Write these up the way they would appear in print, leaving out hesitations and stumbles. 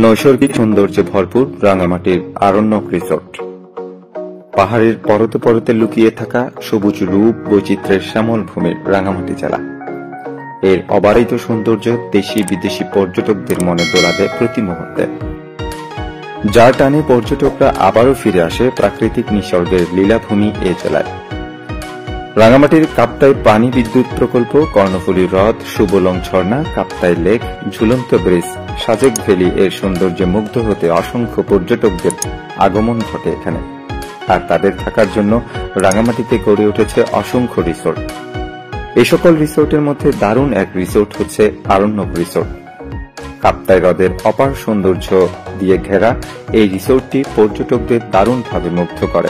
নৈসর্গিক সৌন্দর্যে ভরপুর রাঙামাটির আরণ্যক রিসোর্ট। পাহাড়ের পরতে পরতে লুকিয়ে থাকা সবুজ রূপ বৈচিত্র্যের শ্যামল ভূমির রাঙামাটি জেলা। এর অবারিত সৌন্দর্য দেশি বিদেশি পর্যটকদের মনে দোলা দেয় প্রতি মুহূর্তে, যার টানে পর্যটকরা আবারও ফিরে আসে প্রাকৃতিক নিসর্গের লীলাভূমি এ জেলায়। রাঙামাটির কাপ্তাই পানি বিদ্যুৎ প্রকল্প, কর্ণফুলী হ্রদ, সুবলং ঝর্ণা, কাপ্তাই লেক, ঝুলন্ত ব্রিজ, সাজেক ভ্যালি এর সৌন্দর্যে মুগ্ধ হতে অসংখ্য পর্যটকদের আগমন ঘটে এখানে। আর তাদের থাকার জন্য রাঙামাটিতে গড়ে উঠেছে অসংখ্য রিসোর্ট। এই সকল রিসোর্টের মধ্যে দারুণ এক রিসোর্ট হচ্ছে আরণ্যক রিসোর্ট। কাপ্তাই হ্রদের অপার সৌন্দর্য দিয়ে ঘেরা এই রিসোর্টটি পর্যটকদের দারুণভাবে মুগ্ধ করে।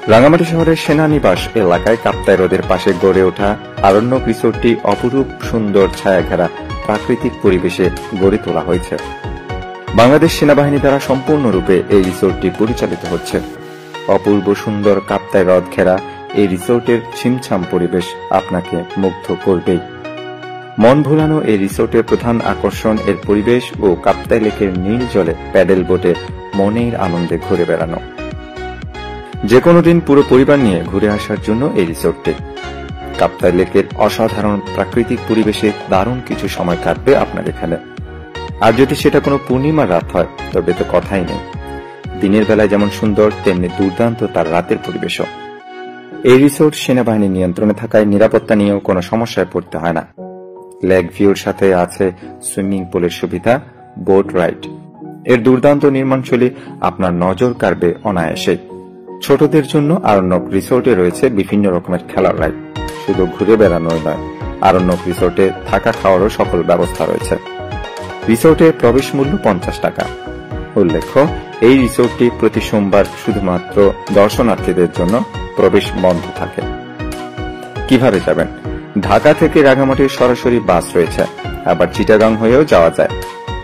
রাঙামাটি শহরের সেনানিবাস এলাকায় কাপ্তাই হ্রদের পাশে গড়ে ওঠা আরণ্যক রিসোর্টটি অপরূপ সুন্দর ছায়া ঘেরা প্রাকৃতিক পরিবেশে গড়ে তোলা হয়েছে। বাংলাদেশ সেনাবাহিনী দ্বারা সম্পূর্ণরূপে এই রিসোর্টটি পরিচালিত হচ্ছে। অপূর্ব সুন্দর কাপ্তাই হ্রদ ঘেরা এই রিসোর্টের ছিমছাম পরিবেশ আপনাকে মুগ্ধ করবেই। মন ভোলানো এই রিসোর্টের প্রধান আকর্ষণ এর পরিবেশ ও কাপ্তাই লেকের নীল জলে প্যাডেল বোটে মনের আনন্দে ঘুরে বেড়ানো। যে কোনো দিন পুরো পরিবার নিয়ে ঘুরে আসার জন্য এই রিসোর্টটি। কাপ্তাই লেকের অসাধারণ প্রাকৃতিক পরিবেশে দারুণ কিছু সময় কাটবে আপনার এখানে। আর যদি সেটা কোনো পূর্ণিমার রাত হয় তবে তো কথাই নেই। দিনের বেলায় যেমন সুন্দর তেমনি দুর্দান্ত তার রাতের পরিবেশও। এই রিসোর্ট সেনাবাহিনীর নিয়ন্ত্রণে থাকায় নিরাপত্তা নিয়েও কোনো সমস্যায় পড়তে হয় না। লেক ভিউর সাথে আছে সুইমিং পুলের সুবিধা, বোট রাইড। এর দুর্দান্ত নির্মাণশৈলী আপনার নজর কাড়বে অনায়াসে। ছোটদের জন্য আরণ্যক রিসোর্টে রয়েছে বিভিন্ন রকমের খেলার রাইড। শুধু ঘুরে বেড়ানোই নয়, আরণ্যক রিসোর্টে থাকা খাওয়ারও সকল ব্যবস্থা রয়েছে। রিসোর্টের প্রবেশ মূল্য 50 টাকা। উল্লেখ্য, এই রিসোর্টটি প্রতি সোমবার শুধুমাত্র দর্শনার্থীদের জন্য প্রবেশ বন্ধ থাকে। কিভাবে যাবেন? ঢাকা থেকে রাঙামাটির সরাসরি বাস রয়েছে, আবার চিটাগাং হয়েও যাওয়া যায়।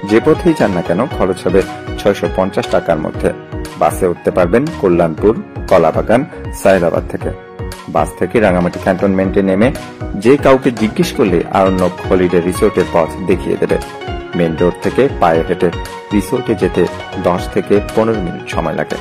যে পথেই যান না কেন খরচ হবে 650 টাকার মধ্যে। বাসে উঠতে পারবেন কল্যাণপুর, কলাবাগান, সাইদাবাদ থেকে। বাস থেকে রাঙামাটি ক্যান্টনমেন্টে নেমে যে কাউকে জিজ্ঞেস করলে আরণ্যক হলিডে রিসোর্টের পথ দেখিয়ে দেবে। মেন রোড থেকে পায়ে হেঁটে রিসোর্টে যেতে 10 থেকে 15 মিনিট সময় লাগে।